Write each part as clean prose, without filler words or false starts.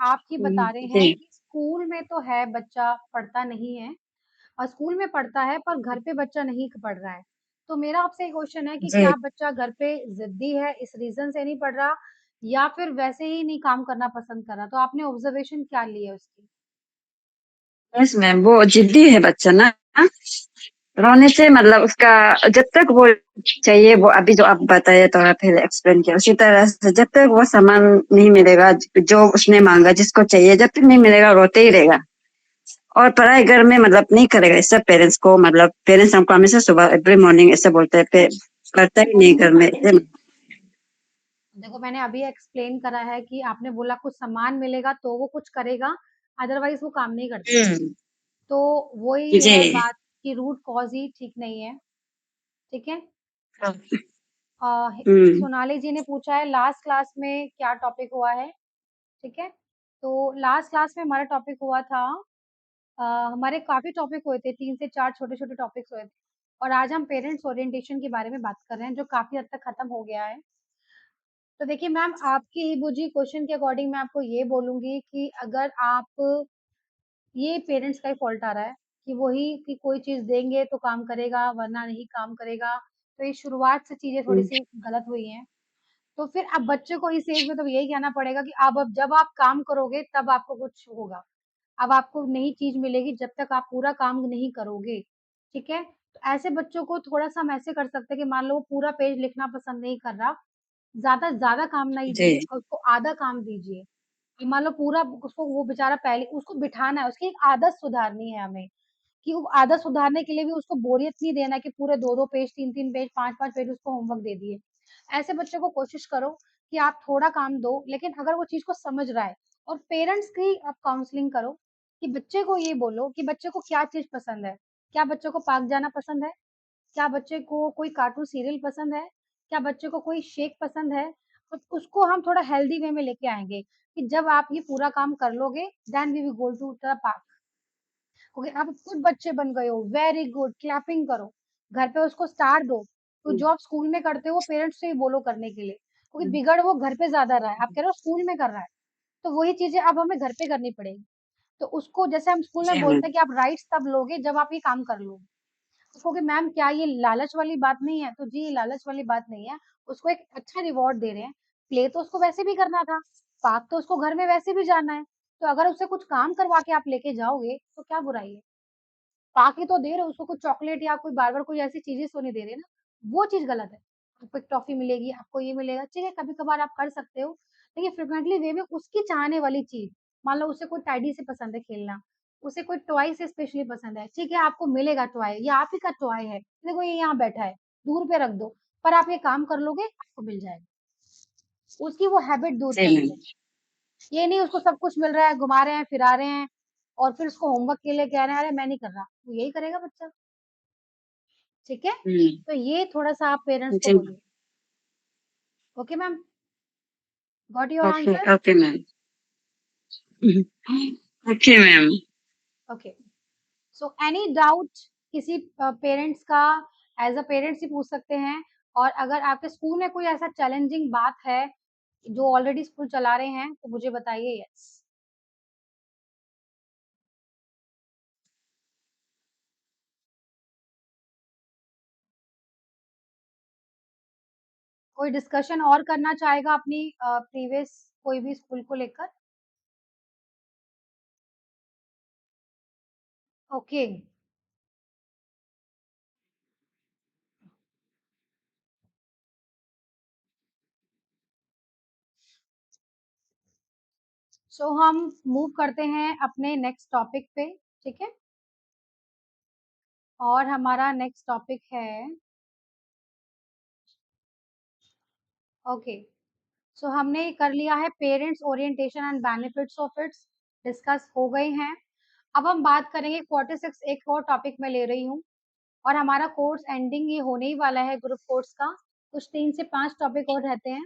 आप ये बता रहे हैं जी कि स्कूल में तो है बच्चा पढ़ता नहीं है और स्कूल में पढ़ता है पर घर पे बच्चा नहीं पढ़ रहा है। तो मेरा आपसे एक क्वेश्चन है कि जी। क्या बच्चा घर पे जिद्दी है इस रीजन से नहीं पढ़ रहा या फिर वैसे ही नहीं काम करना पसंद कर रहा? तो आपने ऑब्जर्वेशन क्या ली है उसकी? यस मैम, वो जिद्दी है बच्चा ना। रोने से मतलब उसका, जब तक वो चाहिए, वो अभी जो आप बताए तो फिर एक्सप्लेन किया उसी तरह से, जब तक वो सामान नहीं मिलेगा जो उसने मांगा, जिसको चाहिए, जब तक नहीं मिलेगा रोते ही रहेगा। और पढ़ाई घर में मतलब नहीं करेगा, इससे पेरेंट्स को, मतलब पेरेंट्स हमको हमेशा सुबह एवरी मॉर्निंग ऐसे बोलते हैं, करता ही नहीं घर में ऐसे। देखो मैंने अभी एक्सप्लेन करा है कि आपने बोला कुछ सामान मिलेगा तो वो कुछ करेगा, अदरवाइज वो काम नहीं करता। हम्म। तो वही है जी। बात कि रूट कॉज ही ठीक नहीं है। ठीक है। अ, हम्म। सोनाली जी ने पूछा है लास्ट क्लास में क्या टॉपिक हुआ है। ठीक है। तो लास्ट क्लास में हमारा टॉपिक हुआ था, अ, हमारे काफी टॉपिक हुए थे, 3 से 4 छोटे छोटे टॉपिक्स हुए थे। और आज हम पेरेंट्स ओरिएंटेशन के बारे में बात कर रहे हैं जो काफी हद तक खत्म हो गया है। तो देखिए मैम, आपकी ही बुझी क्वेश्चन के अकॉर्डिंग मैं आपको ये बोलूंगी कि अगर आप, ये पेरेंट्स का ही फॉल्ट आ रहा है कि वही कि कोई चीज देंगे तो काम करेगा वरना नहीं काम करेगा। तो ये शुरुआत से चीजें थोड़ी सी गलत हुई हैं। तो फिर अब बच्चे को इस एज में तो यही कहना पड़ेगा कि अब जब आप काम करोगे तब आपको कुछ होगा। अब आपको नई चीज मिलेगी जब तक आप पूरा काम नहीं करोगे। ठीक है। तो ऐसे बच्चों को थोड़ा सा हम ऐसे कर सकते हैं कि मान लो वो पूरा पेज लिखना पसंद नहीं कर रहा, ज्यादा ज्यादा काम नहीं दीजिए जी और उसको आधा काम दीजिए। कि मान लो पूरा उसको, वो बेचारा पहले उसको बिठाना है, उसकी एक आदत सुधारनी है हमें कि वो आदत सुधारने के लिए भी उसको बोरियत नहीं देना कि पूरे 2-2 पेज 3-3 पेज 5-5 पेज उसको होमवर्क दे दिए। ऐसे बच्चे को कोशिश करो कि आप थोड़ा काम दो, लेकिन अगर वो चीज को समझ रहा है, और पेरेंट्स की आप काउंसलिंग करो कि बच्चे को ये बोलो कि बच्चे को क्या चीज पसंद है। क्या बच्चे को पार्क जाना पसंद है? क्या बच्चे को कोई कार्टून सीरियल पसंद है? क्या बच्चे को कोई शेक पसंद है? तो उसको हम थोड़ा हेल्दी वे में लेके आएंगे कि जब आप ये पूरा काम कर लोगे then we will go to the park. Okay, आप खुद बच्चे बन गए हो, वेरी गुड, क्लैपिंग करो। घर पे उसको स्टार दो। तो जो आप स्कूल में करते हो पेरेंट्स से ही बोलो करने के लिए, क्योंकि बिगड़ वो घर पे ज्यादा रहा है, आप कह रहे हो स्कूल में कर रहा है। तो वही चीजें अब हमें घर पे करनी पड़ेगी। तो उसको जैसे हम स्कूल में जी बोलते मैम। हैं कि आप राइट्स तब लोगे जब आप ये काम कर लोगे। उसको कि मैम क्या ये लालच वाली बात नहीं है? तो जी ये लालच वाली बात नहीं है। उसको एक अच्छा रिवॉर्ड दे रहे हैं। प्ले तो उसको वैसे भी करना था, पार्क तो उसको घर में वैसे भी जाना है। तो अगर उससे कुछ काम करवा के आप लेके जाओगे तो क्या बुराई है? पाके तो दे रहे हो उसको, कुछ चॉकलेट या कोई बार-बार कोई ऐसी चीज़ें तो नहीं दे रहे ना, वो चीज़ गलत है। आपको एक टॉफ़ी मिलेगी, आपको ये मिलेगा, ठीक है, कभी-कभार आप कर सकते हो, लेकिन फ्रीक्वेंटली वे में उसकी चाहने वाली चीज़, मान लो उसे कोई टेडी से पसंद है खेलना, उसे कोई टॉय से स्पेशली पसंद है, ठीक है, आपको मिलेगा टॉय, ये आप ही का टॉय है, देखो ये यहाँ बैठा है, दूर पे रख दो, पर आप ये काम कर लोगे, आपको मिल जाएगा। उसकी वो हैबिट दूर जी करनी मैम। है। ये नहीं उसको सब कुछ मिल रहा है, घुमा रहे हैं, फिरा रहे हैं और फिर उसको होमवर्क के लिए कह रहे हैं, अरे मैं नहीं कर रहा, तो यही करेगा बच्चा। ठीक है? हम्म। तो ये थोड़ा-सा आप पेरेंट्स को जी। बोलिए। Okay ma'am? Got your okay answer? Okay ma'am. Okay ma'am. Okay. So any doubt किसी पेरेंट्स का, एज़ अ पेरेंट्स ही पूछ सकते हैं। और अगर आपके स्कूल में कोई ऐसा चैलेंजिंग बात है, जो ऑलरेडी स्कूल चला रहे हैं, तो मुझे बताइए यस। कोई डिस्कशन और करना चाहेगा अपनी प्रीवियस कोई भी स्कूल को लेकर? ओके। सो हम मूव करते हैं अपने नेक्स्ट टॉपिक पे, ठीक है? और हमारा नेक्स्ट टॉपिक है, ओके, सो हमने कर लिया है parents orientation and benefits of its, discuss हो गए हैं। अब हम बात करेंगे 46, एक और टॉपिक मैं ले रही हूँ और हमारा कोर्स एंडिंग ये होने ही वाला है ग्रुप कोर्स का। कुछ 3 से 5 टॉपिक और रहते हैं।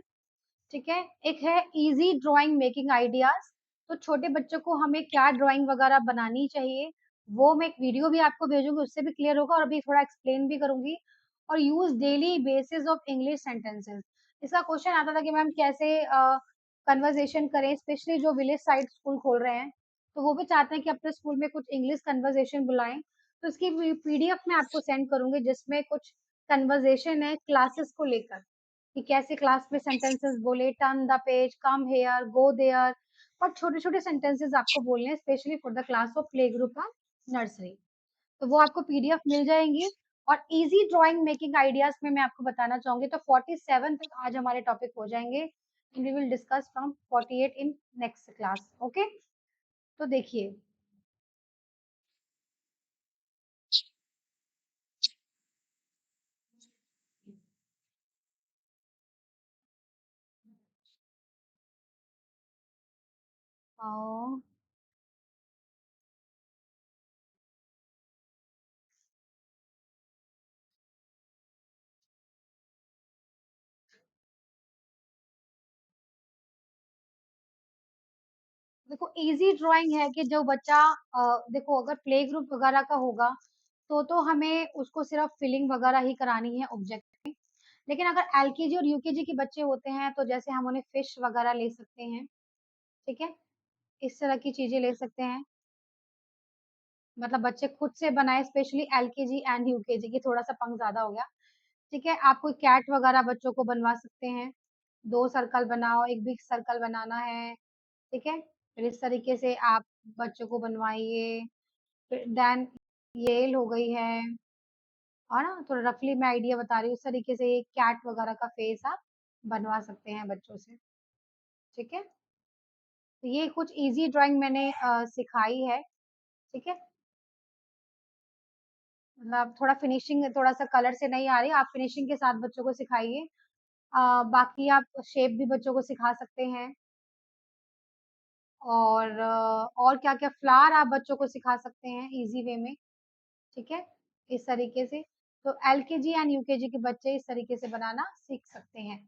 ठीक है। एक है इजी ड्राइंग मेकिंग आइडियाज। तो छोटे बच्चों को हमें क्या ड्राइंग वगैरह बनानी चाहिए, वो मैं एक वीडियो भी आपको भेजूंगी, उससे भी क्लियर होगा और अभी थोड़ा एक्सप्लेन भी करूंगी। और use daily basis of English sentences. इसका क्वेश्चन आता था कि मैम कैसे कन्वर्सेशन करें, स्पेशली जो विलेज साइड स्कूल खोल रहे हैं, तो वो भी चाहते हैं कि अपने स्कूल में कुछ इंग्लिश कन्वर्सेशन बुलाएं। तो इसकी पीडीएफ मैं आपको सेंड करूंगी, जिसमें कुछ कन्वर्सेशन है क्लासेस को लेकर, कि कैसे क्लास में सेंटेंसेस बोले, turn the page, come here, go there, और छोटे छोटे सेंटेंसेस आपको बोलने हैं, specially for the class of play group और नर्सरी। तो वो आपको पीडीएफ मिल जाएंगी। और इजी ड्राइंग मेकिंग आइडियाज में मैं आपको बताना चाहूंगी, तो 47 तक आज हमारे टॉपिक हो जाएंगे, and we will discuss from 48 in next class. Okay, तो देखिए, देखो इजी ड्राइंग है कि जो बच्चा देखो अगर प्ले ग्रुप वगैरह का होगा, तो हमें उसको सिर्फ फिलिंग वगैरह ही करानी है ऑब्जेक्ट में। लेकिन अगर एलकेजी और यूकेजी के बच्चे होते हैं, तो जैसे हम उन्हें फिश वगैरह ले सकते हैं, ठीक है, इस तरह की चीजें ले सकते हैं। मतलब बच्चे खुद से बनाए, स्पेशली एलकेजी एंड यूकेजी की, थोड़ा सा पंग ज्यादा हो गया, ठीक है। आप कोई कैट वगैरह बच्चों को बनवा सकते हैं, 2 सर्कल बनाओ, एक बिग सर्कल बनाना है, ठीक है। फिर इस तरीके से आप बच्चों को बनवाइए। फिर देन येल हो गई है ना, तो रफली मैं आइडिया बता रही हूँ, उस तरीके से एक कैट वगैरह का फेस आप बनवा सकते हैं बच्चों से, ठीक है। तो ये कुछ इजी ड्राइंग मैंने सिखाई है, ठीक है। मतलब थोड़ा फिनिशिंग, थोड़ा सा कलर से नहीं आ रही, आप फिनिशिंग के साथ बच्चों को सिखाइए। बाकी आप शेप भी बच्चों को सिखा सकते हैं, और क्या-क्या फ्लावर आप बच्चों को सिखा सकते हैं इजी वे में, ठीक है, इस तरीके से। तो एलकेजी एंड यूकेजी के बच्चे इस तरीके से बनाना सीख सकते हैं।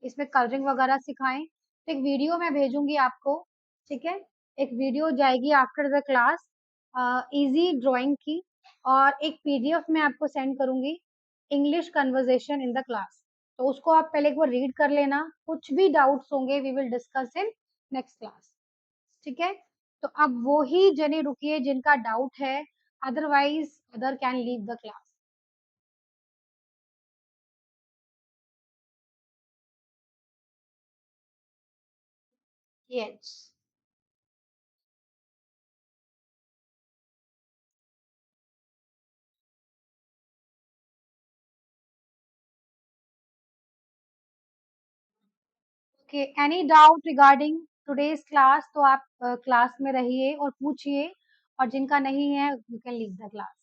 इसमें कलरिंग वगैरह सिखाएं, तो एक वीडियो मैं भेजूंगी आपको, ठीक है। एक वीडियो जाएगी after the class, easy drawing की, और एक पीडीएफ मैं आपको सेंड करूंगी, English conversation in the class. तो उसको आप पहले एक बार रीड कर लेना, कुछ भी डाउट्स होंगे we will discuss in next class, ठीक है। तो अब वो ही जने रुकिए जिनका डाउट है, otherwise other can leave the class. Yes, okay, any doubt regarding today's class, तो आप क्लास में रहिए और पूछिए, और जिनका नहीं है you can leave the class.